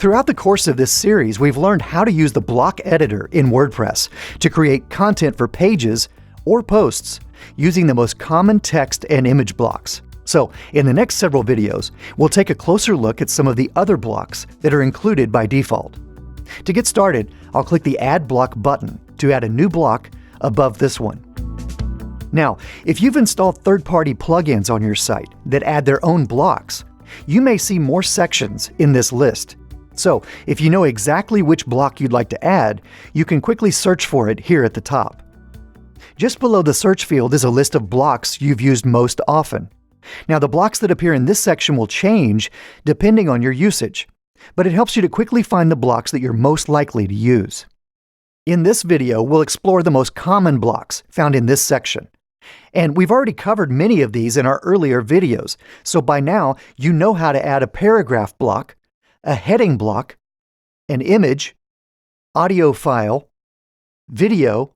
Throughout the course of this series, we've learned how to use the block editor in WordPress to create content for pages or posts using the most common text and image blocks. So, in the next several videos, we'll take a closer look at some of the other blocks that are included by default. To get started, I'll click the Add Block button to add a new block above this one. Now, if you've installed third-party plugins on your site that add their own blocks, you may see more sections in this list. So, if you know exactly which block you'd like to add, you can quickly search for it here at the top. Just below the search field is a list of blocks you've used most often. Now, the blocks that appear in this section will change depending on your usage, but it helps you to quickly find the blocks that you're most likely to use. In this video, we'll explore the most common blocks found in this section. And we've already covered many of these in our earlier videos, so by now you know how to add a paragraph block, a heading block, an image, audio file, video,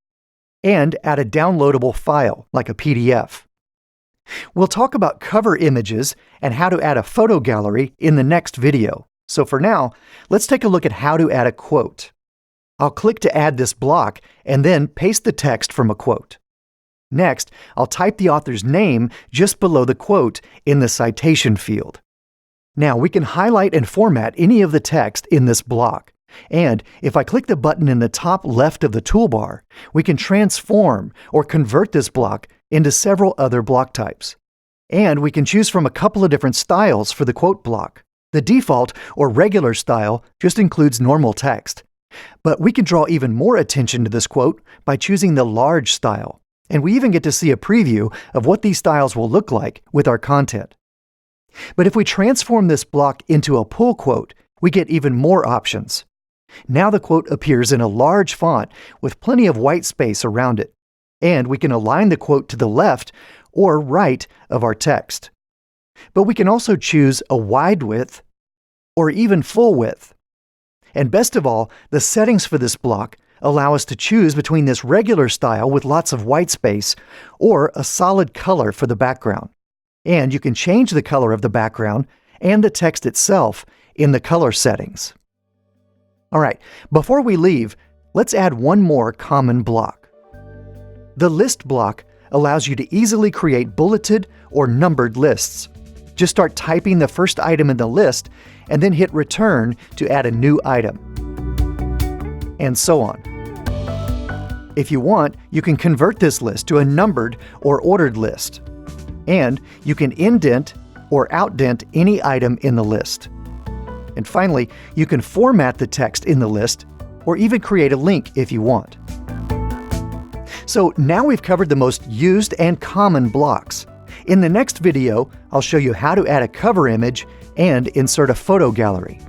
and add a downloadable file like a PDF. We'll talk about cover images and how to add a photo gallery in the next video. So for now, let's take a look at how to add a quote. I'll click to add this block and then paste the text from a quote. Next, I'll type the author's name just below the quote in the citation field. Now, we can highlight and format any of the text in this block. And if I click the button in the top left of the toolbar, we can transform or convert this block into several other block types. And we can choose from a couple of different styles for the quote block. The default or regular style just includes normal text. But we can draw even more attention to this quote by choosing the large style. And we even get to see a preview of what these styles will look like with our content. But if we transform this block into a pull quote, we get even more options. Now the quote appears in a large font with plenty of white space around it. And we can align the quote to the left or right of our text. But we can also choose a wide width or even full width. And best of all, the settings for this block allow us to choose between this regular style with lots of white space or a solid color for the background. And you can change the color of the background and the text itself in the color settings. All right, before we leave, let's add one more common block. The list block allows you to easily create bulleted or numbered lists. Just start typing the first item in the list and then hit return to add a new item. And so on. If you want, you can convert this list to a numbered or ordered list. And you can indent or outdent any item in the list. And finally, you can format the text in the list or even create a link if you want. So now we've covered the most used and common blocks. In the next video, I'll show you how to add a cover image and insert a photo gallery.